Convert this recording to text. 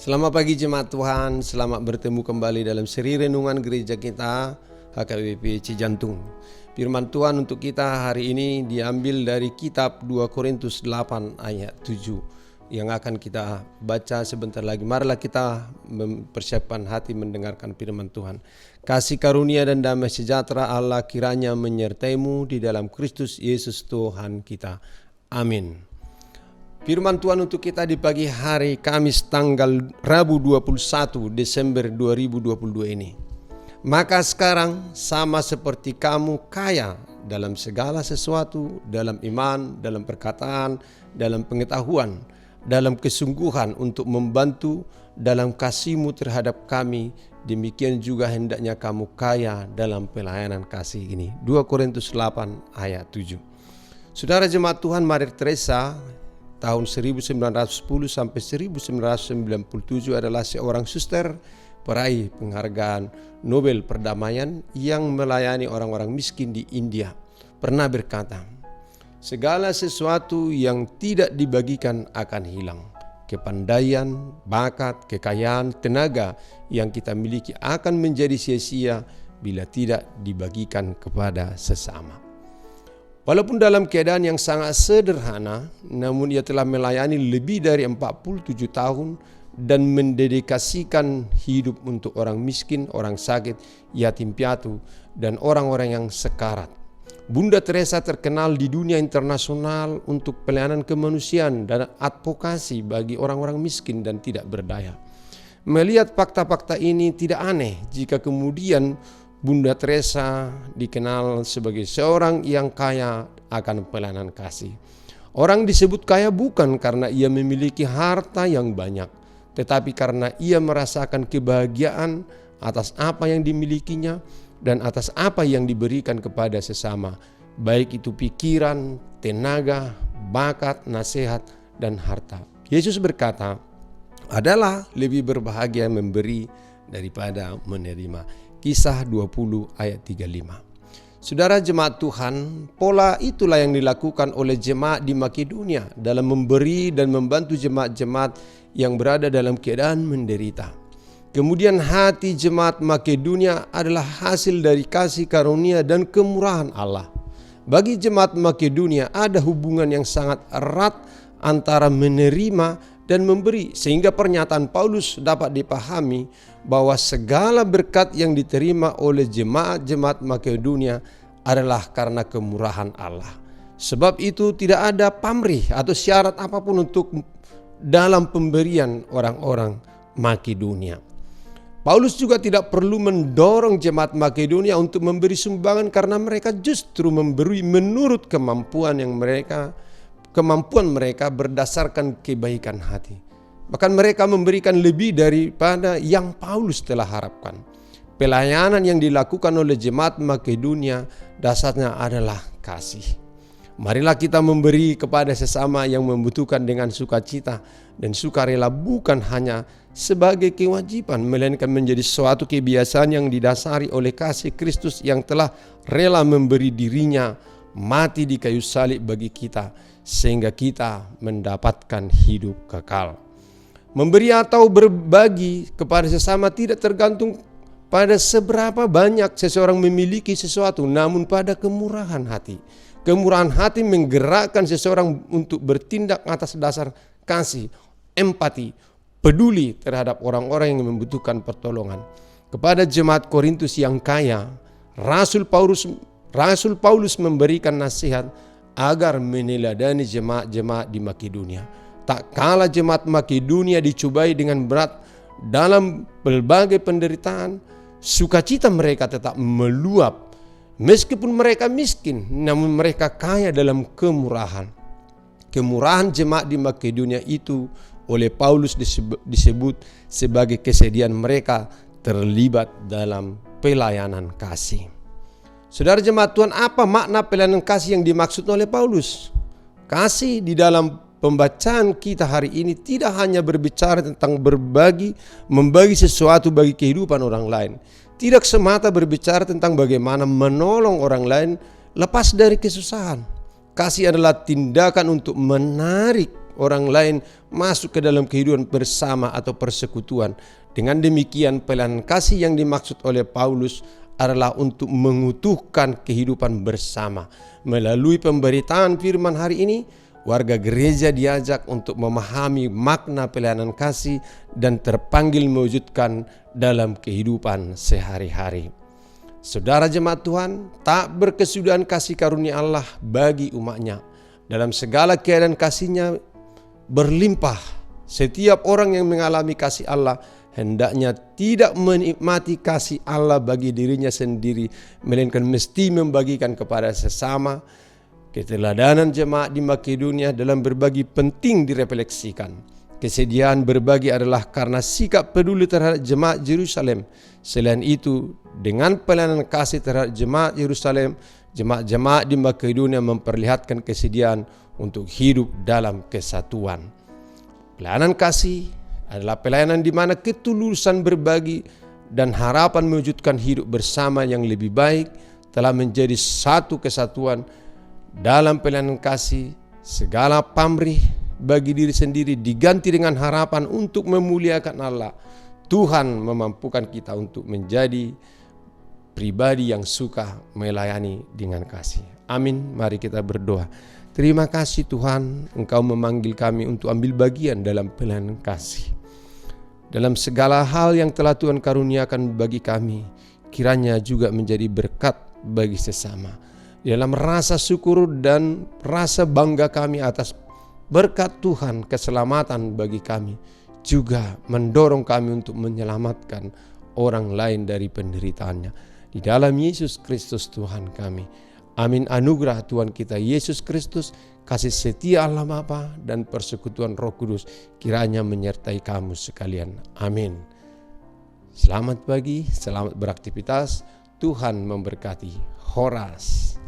Selamat pagi jemaat Tuhan, selamat bertemu kembali dalam seri renungan gereja kita HKBP Cijantung. Firman Tuhan untuk kita hari ini diambil dari kitab 2 Korintus 8 ayat 7 yang akan kita baca sebentar lagi. Marilah kita mempersiapkan hati mendengarkan firman Tuhan. Kasih karunia dan damai sejahtera Allah kiranya menyertaimu di dalam Kristus Yesus Tuhan kita. Amin. Firman Tuhan untuk kita di pagi hari Kamis tanggal Rabu 21 Desember 2022 ini. Maka sekarang sama seperti kamu kaya dalam segala sesuatu, dalam iman, dalam perkataan, dalam pengetahuan, dalam kesungguhan untuk membantu dalam kasihmu terhadap kami, demikian juga hendaknya kamu kaya dalam pelayanan kasih ini. 2 Korintus 8 ayat 7. Saudara jemaat Tuhan, Maria Teresa tahun 1910 sampai 1997 adalah seorang suster peraih penghargaan Nobel Perdamaian yang melayani orang-orang miskin di India. Pernah berkata, segala sesuatu yang tidak dibagikan akan hilang. Kepandaian, bakat, kekayaan, tenaga yang kita miliki akan menjadi sia-sia bila tidak dibagikan kepada sesama. Walaupun dalam keadaan yang sangat sederhana, namun ia telah melayani lebih dari 47 tahun dan mendedikasikan hidup untuk orang miskin, orang sakit, yatim piatu, dan orang-orang yang sekarat. Bunda Teresa terkenal di dunia internasional untuk pelayanan kemanusiaan dan advokasi bagi orang-orang miskin dan tidak berdaya. Melihat fakta-fakta ini tidak aneh jika kemudian Bunda Teresa dikenal sebagai seorang yang kaya akan pelayanan kasih. Orang disebut kaya bukan karena ia memiliki harta yang banyak, tetapi karena ia merasakan kebahagiaan atas apa yang dimilikinya dan atas apa yang diberikan kepada sesama, baik itu pikiran, tenaga, bakat, nasihat, dan harta. Yesus berkata, adalah lebih berbahagia memberi daripada menerima. Kisah 20 ayat 35. Saudara jemaat Tuhan, pola itulah yang dilakukan oleh jemaat di Makedonia dalam memberi dan membantu jemaat-jemaat yang berada dalam keadaan menderita. Kemudian hati jemaat Makedonia adalah hasil dari kasih karunia dan kemurahan Allah. Bagi jemaat Makedonia ada hubungan yang sangat erat antara menerima dan memberi, sehingga pernyataan Paulus dapat dipahami bahwa segala berkat yang diterima oleh jemaat-jemaat Makedonia adalah karena kemurahan Allah. Sebab itu tidak ada pamrih atau syarat apapun untuk dalam pemberian orang-orang Makedonia. Paulus juga tidak perlu mendorong jemaat Makedonia untuk memberi sumbangan karena mereka justru memberi menurut kemampuan mereka berdasarkan kebaikan hati. Bahkan mereka memberikan lebih daripada yang Paulus telah harapkan. Pelayanan yang dilakukan oleh jemaat Makedonia dasarnya adalah kasih. Marilah kita memberi kepada sesama yang membutuhkan dengan sukacita dan sukarela, bukan hanya sebagai kewajiban, melainkan menjadi suatu kebiasaan yang didasari oleh kasih Kristus yang telah rela memberi dirinya mati di kayu salib bagi kita, sehingga kita mendapatkan hidup kekal. Memberi atau berbagi kepada sesama tidak tergantung pada seberapa banyak seseorang memiliki sesuatu, namun pada kemurahan hati. Kemurahan hati menggerakkan seseorang untuk bertindak atas dasar kasih, empati, peduli terhadap orang-orang yang membutuhkan pertolongan. Kepada jemaat Korintus yang kaya, Rasul Paulus memberikan nasihat agar meneladani jemaat-jemaat di Makedonia. Tak kala jemaat Makedonia dicobai dengan berat dalam berbagai penderitaan, sukacita mereka tetap meluap. Meskipun mereka miskin, namun mereka kaya dalam kemurahan. Kemurahan jemaat di Makedonia itu oleh Paulus disebut sebagai kesediaan mereka terlibat dalam pelayanan kasih. Saudara jemaat Tuhan, apa makna pelayanan kasih yang dimaksud oleh Paulus? Kasih di dalam pembacaan kita hari ini tidak hanya berbicara tentang membagi sesuatu bagi kehidupan orang lain. Tidak semata berbicara tentang bagaimana menolong orang lain lepas dari kesusahan. Kasih adalah tindakan untuk menarik orang lain masuk ke dalam kehidupan bersama atau persekutuan. Dengan demikian pelayanan kasih yang dimaksud oleh Paulus adalah untuk mengutuhkan kehidupan bersama. Melalui pemberitaan firman hari ini, warga gereja diajak untuk memahami makna pelayanan kasih dan terpanggil mewujudkan dalam kehidupan sehari-hari. Saudara jemaat Tuhan, tak berkesudahan kasih karunia Allah bagi umatnya. Dalam segala keadaan kasih-Nya berlimpah. Setiap orang yang mengalami kasih Allah hendaknya tidak menikmati kasih Allah bagi dirinya sendiri, melainkan mesti membagikan kepada sesama. Keteladanan jemaat di Makedonia dalam berbagi penting direfleksikan. Kesediaan berbagi adalah karena sikap peduli terhadap jemaat Yerusalem. Selain itu, dengan pelayanan kasih terhadap jemaat Yerusalem, jemaat-jemaat di Makedonia memperlihatkan kesediaan untuk hidup dalam kesatuan. Pelayanan kasih adalah pelayanan di mana ketulusan berbagi dan harapan mewujudkan hidup bersama yang lebih baik telah menjadi satu kesatuan. Dalam pelayanan kasih, segala pamrih bagi diri sendiri diganti dengan harapan untuk memuliakan Allah. Tuhan memampukan kita untuk menjadi pribadi yang suka melayani dengan kasih. Amin. Mari kita berdoa. Terima kasih Tuhan, Engkau memanggil kami untuk ambil bagian dalam pelayanan kasih. Dalam segala hal yang telah Tuhan karuniakan bagi kami, kiranya juga menjadi berkat bagi sesama. Dalam rasa syukur dan rasa bangga kami atas berkat Tuhan, keselamatan bagi kami, juga mendorong kami untuk menyelamatkan orang lain dari penderitaannya. Di dalam Yesus Kristus Tuhan kami. Amin. Anugerah Tuhan kita Yesus Kristus, kasih setia Allah Bapa dan persekutuan Roh Kudus kiranya menyertai kamu sekalian. Amin. Selamat pagi, selamat beraktivitas. Tuhan memberkati. Horas.